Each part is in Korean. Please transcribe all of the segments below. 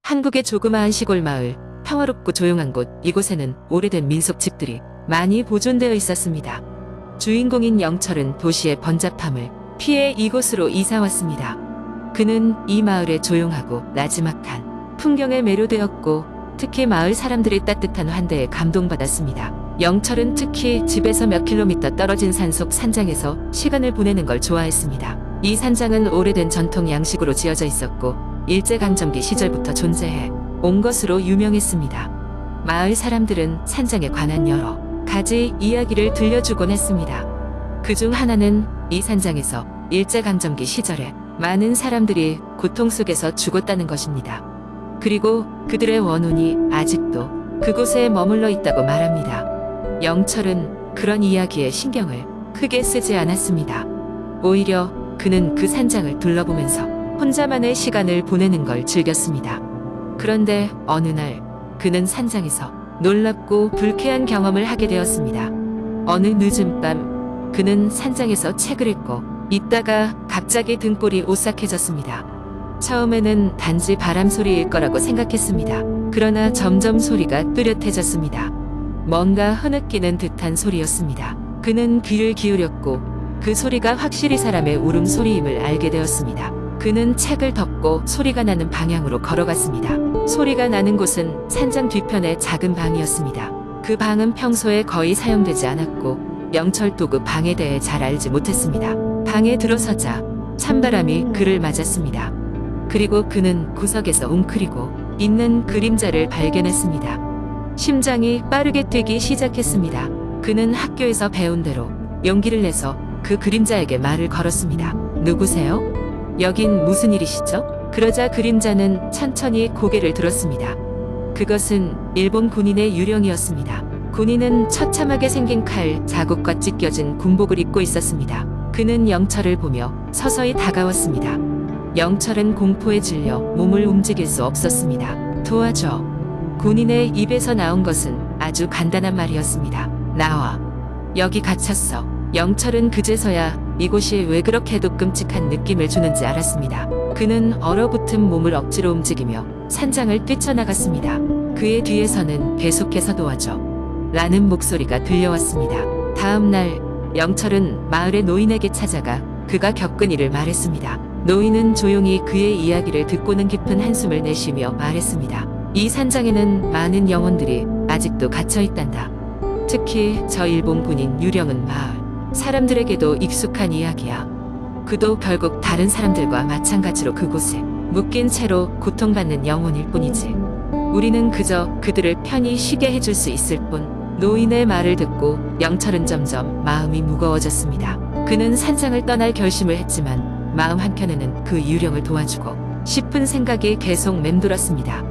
한국의 조그마한 시골 마을, 평화롭고 조용한 곳, 이곳에는 오래된 민속집들이 많이 보존되어 있었습니다. 주인공인 영철은 도시의 번잡함을 피해 이곳으로 이사 왔습니다. 그는 이 마을의 조용하고 나지막한 풍경에 매료되었고 특히 마을 사람들의 따뜻한 환대에 감동받았습니다. 영철은 특히 집에서 몇 킬로미터 떨어진 산속 산장에서 시간을 보내는 걸 좋아했습니다. 이 산장은 오래된 전통 양식으로 지어져 있었고 일제강점기 시절부터 존재해 온 것으로 유명했습니다. 마을 사람들은 산장에 관한 여러 가지 이야기를 들려주곤 했습니다. 그중 하나는 이 산장에서 일제강점기 시절에 많은 사람들이 고통 속에서 죽었다는 것입니다. 그리고 그들의 원혼이 아직도 그곳에 머물러 있다고 말합니다. 영철은 그런 이야기에 신경을 크게 쓰지 않았습니다. 오히려 그는 그 산장을 둘러보면서 혼자만의 시간을 보내는 걸 즐겼습니다. 그런데 어느 날 그는 산장에서 놀랍고 불쾌한 경험을 하게 되었습니다. 어느 늦은 밤 그는 산장에서 책을 읽고 있다가 갑자기 등골이 오싹해졌습니다. 처음에는 단지 바람 소리일 거라고 생각했습니다. 그러나 점점 소리가 뚜렷해졌습니다. 뭔가 흐느끼는 듯한 소리였습니다. 그는 귀를 기울였고 그 소리가 확실히 사람의 울음소리임을 알게 되었습니다. 그는 책을 덮고 소리가 나는 방향으로 걸어갔습니다. 소리가 나는 곳은 산장 뒤편의 작은 방이었습니다. 그 방은 평소에 거의 사용되지 않았고 영철도 그 방에 대해 잘 알지 못했습니다. 방에 들어서자 찬바람이 그를 맞았습니다. 그리고 그는 구석에서 웅크리고 있는 그림자를 발견했습니다. 심장이 빠르게 뛰기 시작했습니다. 그는 학교에서 배운 대로 용기를 내서 그 그림자에게 말을 걸었습니다. 누구세요? 여긴 무슨 일이시죠? 그러자 그림자는 천천히 고개를 들었습니다. 그것은 일본 군인의 유령이었습니다. 군인은 처참하게 생긴 칼 자국과 찢겨진 군복을 입고 있었습니다. 그는 영철을 보며 서서히 다가왔습니다. 영철은 공포에 질려 몸을 움직일 수 없었습니다. 도와줘. 군인의 입에서 나온 것은 아주 간단한 말이었습니다. 나와. 여기 갇혔어. 영철은 그제서야 이곳이 왜 그렇게도 끔찍한 느낌을 주는지 알았습니다. 그는 얼어붙은 몸을 억지로 움직이며 산장을 뛰쳐나갔습니다. 그의 뒤에서는 계속해서 도와줘. 라는 목소리가 들려왔습니다. 다음 날 영철은 마을의 노인에게 찾아가 그가 겪은 일을 말했습니다. 노인은 조용히 그의 이야기를 듣고는 깊은 한숨을 내쉬며 말했습니다. 이 산장에는 많은 영혼들이 아직도 갇혀 있단다. 특히 저 일본 군인 유령은 마을 사람들에게도 익숙한 이야기야. 그도 결국 다른 사람들과 마찬가지로 그곳에 묶인 채로 고통받는 영혼일 뿐이지. 우리는 그저 그들을 편히 쉬게 해줄 수 있을 뿐. 노인의 말을 듣고 영철은 점점 마음이 무거워졌습니다. 그는 산장을 떠날 결심을 했지만 마음 한켠에는 그 유령을 도와주고 싶은 생각이 계속 맴돌았습니다.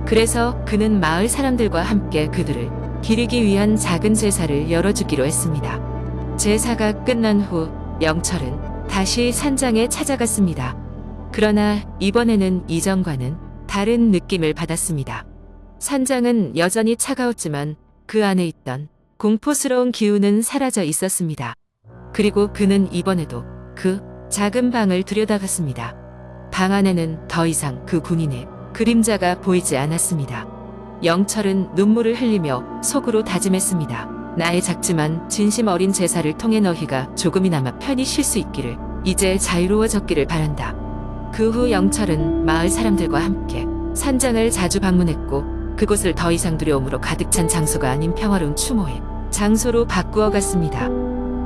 그래서 그는 마을 사람들과 함께 그들을 기리기 위한 작은 제사를 열어주기로 했습니다. 제사가 끝난 후 영철은 다시 산장에 찾아갔습니다. 그러나 이번에는 이전과는 다른 느낌을 받았습니다. 산장은 여전히 차가웠지만 그 안에 있던 공포스러운 기운은 사라져 있었습니다. 그리고 그는 이번에도 그 작은 방을 들여다봤습니다. 방 안에는 더 이상 그 군인의 그림자가 보이지 않았습니다. 영철은 눈물을 흘리며 속으로 다짐했습니다. 나의 작지만 진심 어린 제사를 통해 너희가 조금이나마 편히 쉴 수 있기를, 이제 자유로워졌기를 바란다. 그 후 영철은 마을 사람들과 함께 산장을 자주 방문했고 그곳을 더 이상 두려움으로 가득 찬 장소가 아닌 평화로운 추모의 장소로 바꾸어 갔습니다.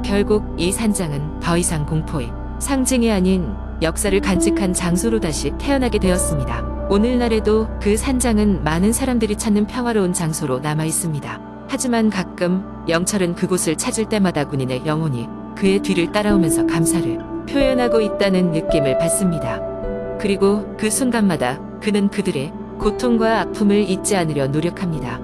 결국 이 산장은 더 이상 공포의 상징이 아닌 역사를 간직한 장소로 다시 태어나게 되었습니다. 오늘날에도 그 산장은 많은 사람들이 찾는 평화로운 장소로 남아 있습니다. 하지만 가끔 영철은 그곳을 찾을 때마다 군인의 영혼이 그의 뒤를 따라오면서 감사를 표현하고 있다는 느낌을 받습니다. 그리고 그 순간마다 그는 그들의 고통과 아픔을 잊지 않으려 노력합니다.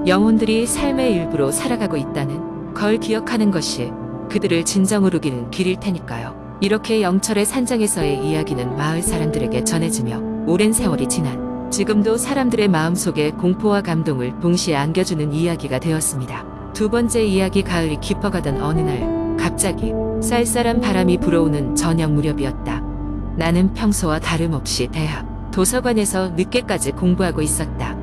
영혼들이 삶의 일부로 살아가고 있다는 걸 기억하는 것이 그들을 진정으로 기는 길일 테니까요. 이렇게 영철의 산장에서의 이야기는 마을 사람들에게 전해지며 오랜 세월이 지난 지금도 사람들의 마음속에 공포와 감동을 동시에 안겨주는 이야기가 되었습니다. 두 번째 이야기. 가을이 깊어가던 어느 날 갑자기 쌀쌀한 바람이 불어오는 저녁 무렵이었다. 나는 평소와 다름없이 대학 도서관에서 늦게까지 공부하고 있었다.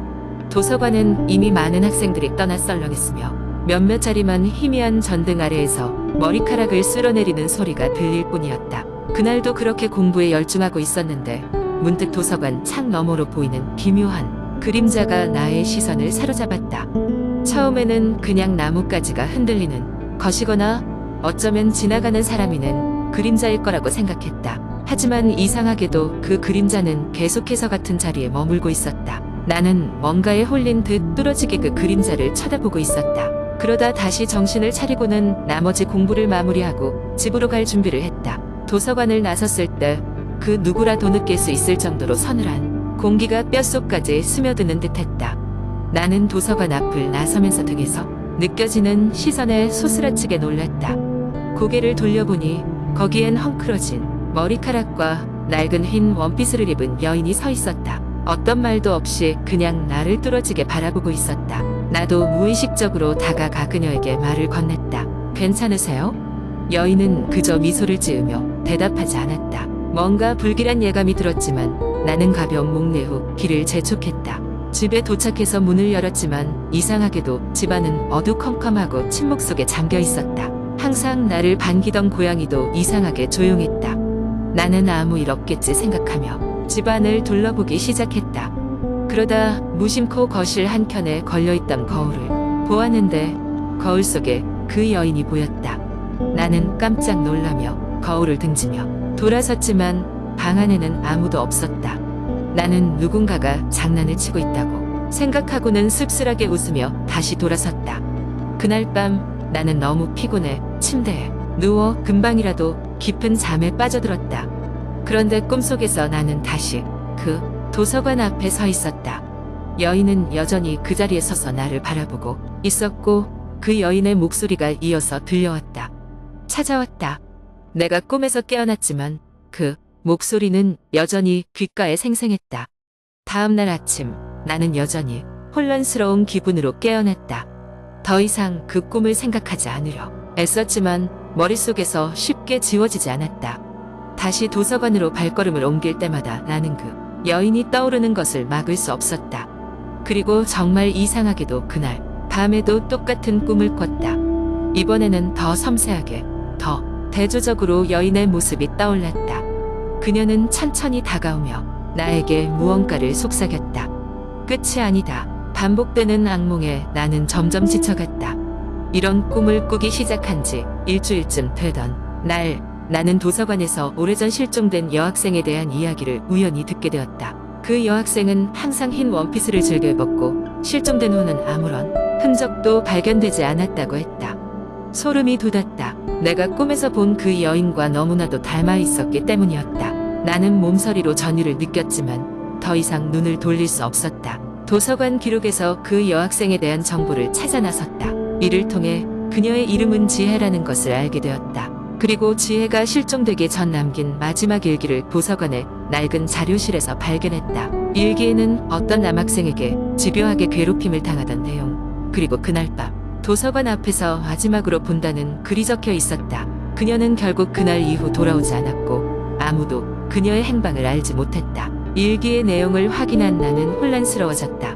도서관은 이미 많은 학생들이 떠나 썰렁했으며 몇몇 자리만 희미한 전등 아래에서 머리카락을 쓸어내리는 소리가 들릴 뿐이었다. 그날도 그렇게 공부에 열중하고 있었는데 문득 도서관 창 너머로 보이는 기묘한 그림자가 나의 시선을 사로잡았다. 처음에는 그냥 나뭇가지가 흔들리는 것이거나 어쩌면 지나가는 사람이는 그림자일 거라고 생각했다. 하지만 이상하게도 그 그림자는 계속해서 같은 자리에 머물고 있었다. 나는 뭔가에 홀린 듯 뚫어지게 그 그림자를 쳐다보고 있었다. 그러다 다시 정신을 차리고는 나머지 공부를 마무리하고 집으로 갈 준비를 했다. 도서관을 나섰을 때 그 누구라도 느낄 수 있을 정도로 서늘한 공기가 뼛속까지 스며드는 듯했다. 나는 도서관 앞을 나서면서 등에서 느껴지는 시선에 소스라치게 놀랐다. 고개를 돌려보니 거기엔 헝클어진 머리카락과 낡은 흰 원피스를 입은 여인이 서 있었다. 어떤 말도 없이 그냥 나를 뚫어지게 바라보고 있었다. 나도 무의식적으로 다가가 그녀에게 말을 건넸다. 괜찮으세요? 여인은 그저 미소를 지으며 대답하지 않았다. 뭔가 불길한 예감이 들었지만 나는 가벼운 목례 후 길을 재촉했다. 집에 도착해서 문을 열었지만 이상하게도 집안은 어두컴컴하고 침묵 속에 잠겨 있었다. 항상 나를 반기던 고양이도 이상하게 조용했다. 나는 아무 일 없겠지 생각하며 집안을 둘러보기 시작했다. 그러다 무심코 거실 한켠에 걸려있던 거울을 보았는데 거울 속에 그 여인이 보였다. 나는 깜짝 놀라며 거울을 등지며 돌아섰지만 방 안에는 아무도 없었다. 나는 누군가가 장난을 치고 있다고 생각하고는 씁쓸하게 웃으며 다시 돌아섰다. 그날 밤 나는 너무 피곤해 침대에 누워 금방이라도 깊은 잠에 빠져들었다. 그런데 꿈속에서 나는 다시 그 도서관 앞에 서 있었다. 여인은 여전히 그 자리에 서서 나를 바라보고 있었고 그 여인의 목소리가 이어서 들려왔다. 찾아왔다. 내가 꿈에서 깨어났지만 그 목소리는 여전히 귓가에 생생했다. 다음 날 아침 나는 여전히 혼란스러운 기분으로 깨어났다. 더 이상 그 꿈을 생각하지 않으려 애썼지만 머릿속에서 쉽게 지워지지 않았다. 다시 도서관으로 발걸음을 옮길 때마다 나는 그 여인이 떠오르는 것을 막을 수 없었다. 그리고 정말 이상하게도 그날 밤에도 똑같은 꿈을 꿨다. 이번에는 더 섬세하게, 더 대조적으로 여인의 모습이 떠올랐다. 그녀는 천천히 다가오며 나에게 무언가를 속삭였다. 끝이 아니다. 반복되는 악몽에 나는 점점 지쳐갔다. 이런 꿈을 꾸기 시작한 지 일주일쯤 되던 날, 나는 도서관에서 오래전 실종된 여학생에 대한 이야기를 우연히 듣게 되었다. 그 여학생은 항상 흰 원피스를 즐겨 입었고 실종된 후는 아무런 흔적도 발견되지 않았다고 했다. 소름이 돋았다. 내가 꿈에서 본 그 여인과 너무나도 닮아 있었기 때문이었다. 나는 몸서리로 전율을 느꼈지만 더 이상 눈을 돌릴 수 없었다. 도서관 기록에서 그 여학생에 대한 정보를 찾아 나섰다. 이를 통해 그녀의 이름은 지혜라는 것을 알게 되었다. 그리고 지혜가 실종되기 전 남긴 마지막 일기를 도서관의 낡은 자료실에서 발견했다. 일기에는 어떤 남학생에게 집요하게 괴롭힘을 당하던 내용, 그리고 그날 밤 도서관 앞에서 마지막으로 본다는 글이 적혀 있었다. 그녀는 결국 그날 이후 돌아오지 않았고 아무도 그녀의 행방을 알지 못했다. 일기의 내용을 확인한 나는 혼란스러워졌다.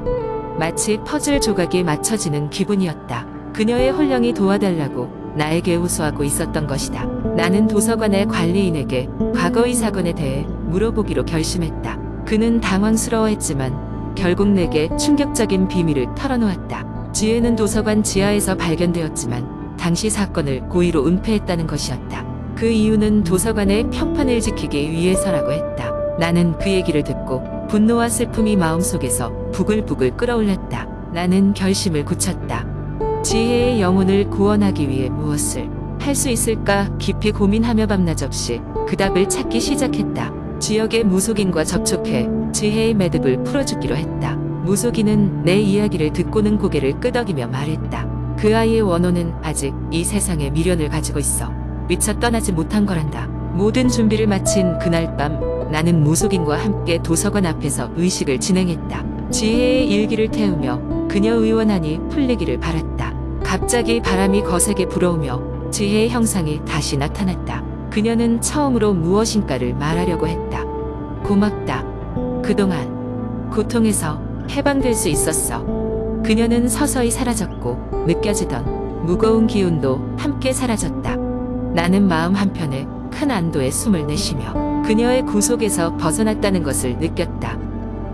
마치 퍼즐 조각이 맞춰지는 기분이었다. 그녀의 혼령이 도와달라고 나에게 호소하고 있었던 것이다. 나는 도서관의 관리인에게 과거의 사건에 대해 물어보기로 결심했다. 그는 당황스러워했지만 결국 내게 충격적인 비밀을 털어놓았다. 지혜는 도서관 지하에서 발견되었지만 당시 사건을 고의로 은폐했다는 것이었다. 그 이유는 도서관의 평판을 지키기 위해서라고 했다. 나는 그 얘기를 듣고 분노와 슬픔이 마음속에서 부글부글 끓어올랐다. 나는 결심을 굳혔다. 지혜의 영혼을 구원하기 위해 무엇을 할 수 있을까 깊이 고민하며 밤낮 없이 그 답을 찾기 시작했다. 지역의 무속인과 접촉해 지혜의 매듭을 풀어주기로 했다. 무속인은 내 이야기를 듣고는 고개를 끄덕이며 말했다. 그 아이의 원혼은 아직 이 세상에 미련을 가지고 있어 미처 떠나지 못한 거란다. 모든 준비를 마친 그날 밤 나는 무속인과 함께 도서관 앞에서 의식을 진행했다. 지혜의 일기를 태우며 그녀 의원한이 풀리기를 바랐다. 갑자기 바람이 거세게 불어오며 지혜의 형상이 다시 나타났다. 그녀는 처음으로 무엇인가를 말하려고 했다. 고맙다. 그동안 고통에서 해방될 수 있었어. 그녀는 서서히 사라졌고 느껴지던 무거운 기운도 함께 사라졌다. 나는 마음 한편에 큰 안도의 숨을 내쉬며 그녀의 구속에서 벗어났다는 것을 느꼈다.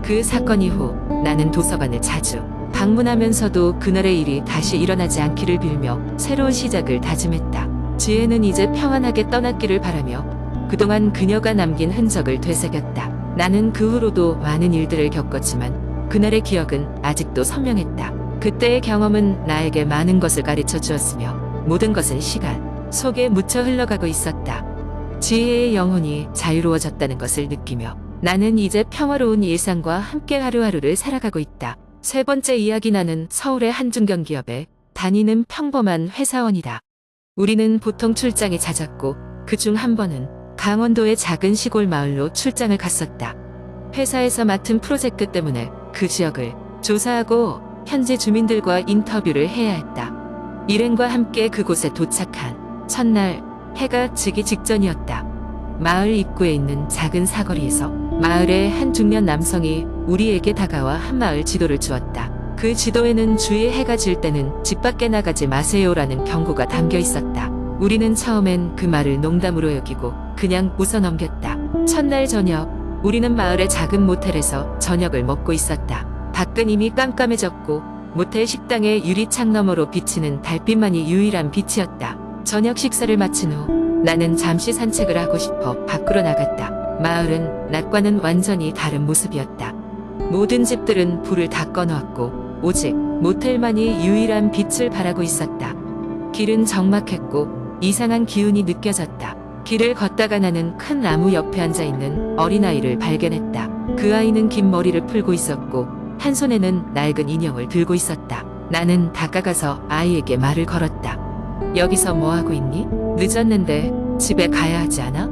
그 사건 이후 나는 도서관을 자주 방문하면서도 그날의 일이 다시 일어나지 않기를 빌며 새로운 시작을 다짐했다. 지혜는 이제 평안하게 떠났기를 바라며 그동안 그녀가 남긴 흔적을 되새겼다. 나는 그 후로도 많은 일들을 겪었지만 그날의 기억은 아직도 선명했다. 그때의 경험은 나에게 많은 것을 가르쳐 주었으며 모든 것은 시간 속에 묻혀 흘러가고 있었다. 지혜의 영혼이 자유로워졌다는 것을 느끼며 나는 이제 평화로운 일상과 함께 하루하루를 살아가고 있다. 세 번째 이야기. 나는 서울의 한 중견기업에 다니는 평범한 회사원이다. 우리는 보통 출장이 잦았고 그중 한 번은 강원도의 작은 시골 마을로 출장을 갔었다. 회사에서 맡은 프로젝트 때문에 그 지역을 조사하고 현지 주민들과 인터뷰를 해야 했다. 일행과 함께 그곳에 도착한 첫날 해가 지기 직전이었다. 마을 입구에 있는 작은 사거리에서 마을의 한 중년 남성이 우리에게 다가와 한마을 지도를 주었다. 그 지도에는 주위 해가 질 때는 집 밖에 나가지 마세요라는 경고가 담겨 있었다. 우리는 처음엔 그 말을 농담으로 여기고 그냥 웃어 넘겼다. 첫날 저녁, 우리는 마을의 작은 모텔에서 저녁을 먹고 있었다. 밖은 이미 깜깜해졌고 모텔 식당의 유리창 너머로 비치는 달빛만이 유일한 빛이었다. 저녁 식사를 마친 후 나는 잠시 산책을 하고 싶어 밖으로 나갔다. 마을은 낮과는 완전히 다른 모습이었다. 모든 집들은 불을 다 꺼놓았고 오직 모텔만이 유일한 빛을 발하고 있었다. 길은 적막했고 이상한 기운이 느껴졌다. 길을 걷다가 나는 큰 나무 옆에 앉아있는 어린아이를 발견했다. 그 아이는 긴 머리를 풀고 있었고 한 손에는 낡은 인형을 들고 있었다. 나는 다가가서 아이에게 말을 걸었다. 여기서 뭐하고 있니? 늦었는데 집에 가야 하지 않아?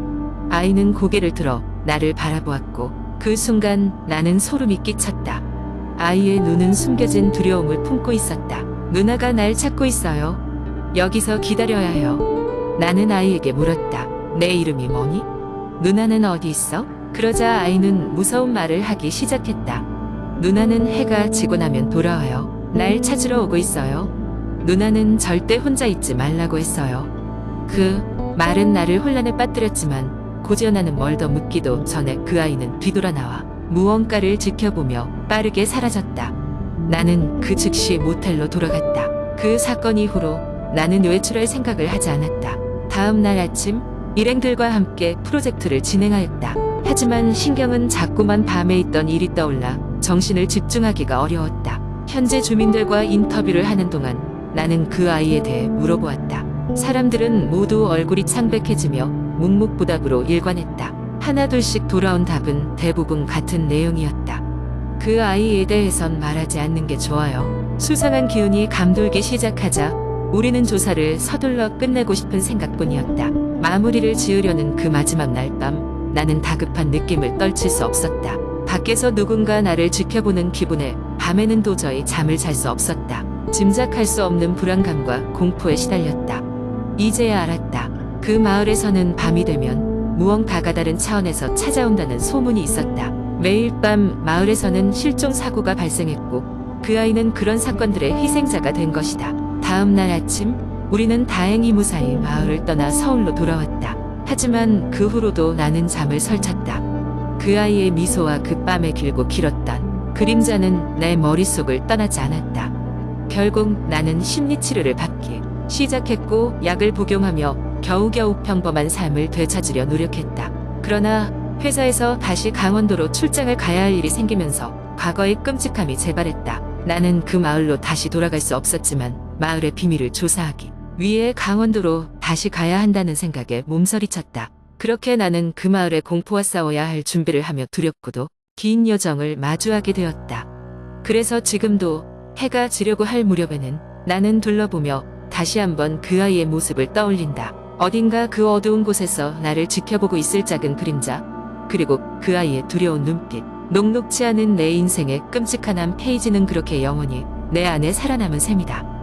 아이는 고개를 들어 나를 바라보았고 그 순간 나는 소름이 끼쳤다. 아이의 눈은 숨겨진 두려움을 품고 있었다. 누나가 날 찾고 있어요. 여기서 기다려야 해요. 나는 아이에게 물었다. 내 이름이 뭐니? 누나는 어디 있어? 그러자 아이는 무서운 말을 하기 시작했다. 누나는 해가 지고 나면 돌아와요. 날 찾으러 오고 있어요. 누나는 절대 혼자 있지 말라고 했어요. 그 말은 나를 혼란에 빠뜨렸지만 곧이어 나는 뭘 더 묻기도 전에 그 아이는 뒤돌아 나와 무언가를 지켜보며 빠르게 사라졌다. 나는 그 즉시 모텔로 돌아갔다. 그 사건 이후로 나는 외출할 생각을 하지 않았다. 다음 날 아침 일행들과 함께 프로젝트를 진행하였다. 하지만 신경은 자꾸만 밤에 있던 일이 떠올라 정신을 집중하기가 어려웠다. 현재 주민들과 인터뷰를 하는 동안 나는 그 아이에 대해 물어보았다. 사람들은 모두 얼굴이 창백해지며 묵묵부답으로 일관했다. 하나둘씩 돌아온 답은 대부분 같은 내용이었다. 그 아이에 대해선 말하지 않는 게 좋아요. 수상한 기운이 감돌기 시작하자 우리는 조사를 서둘러 끝내고 싶은 생각뿐이었다. 마무리를 지으려는 그 마지막 날 밤 나는 다급한 느낌을 떨칠 수 없었다. 밖에서 누군가 나를 지켜보는 기분에 밤에는 도저히 잠을 잘 수 없었다. 짐작할 수 없는 불안감과 공포에 시달렸다. 이제야 알았다. 그 마을에서는 밤이 되면 무언가가 다른 차원에서 찾아온다는 소문이 있었다. 매일 밤 마을에서는 실종 사고가 발생했고 그 아이는 그런 사건들의 희생자가 된 것이다. 다음 날 아침 우리는 다행히 무사히 마을을 떠나 서울로 돌아왔다. 하지만 그 후로도 나는 잠을 설쳤다. 그 아이의 미소와 그 밤에 길고 길었던 그림자는 내 머릿속을 떠나지 않았다. 결국 나는 심리치료를 받기 시작했고 약을 복용하며 겨우겨우 평범한 삶을 되찾으려 노력했다. 그러나 회사에서 다시 강원도로 출장을 가야 할 일이 생기면서 과거의 끔찍함이 재발했다. 나는 그 마을로 다시 돌아갈 수 없었지만 마을의 비밀을 조사하기 위해 강원도로 다시 가야 한다는 생각에 몸서리쳤다. 그렇게 나는 그 마을의 공포와 싸워야 할 준비를 하며 두렵고도 긴 여정을 마주하게 되었다. 그래서 지금도 해가 지려고 할 무렵에는 나는 둘러보며 다시 한번 그 아이의 모습을 떠올린다. 어딘가 그 어두운 곳에서 나를 지켜보고 있을 작은 그림자, 그리고 그 아이의 두려운 눈빛. 녹록지 않은 내 인생의 끔찍한 한 페이지는 그렇게 영원히 내 안에 살아남은 셈이다.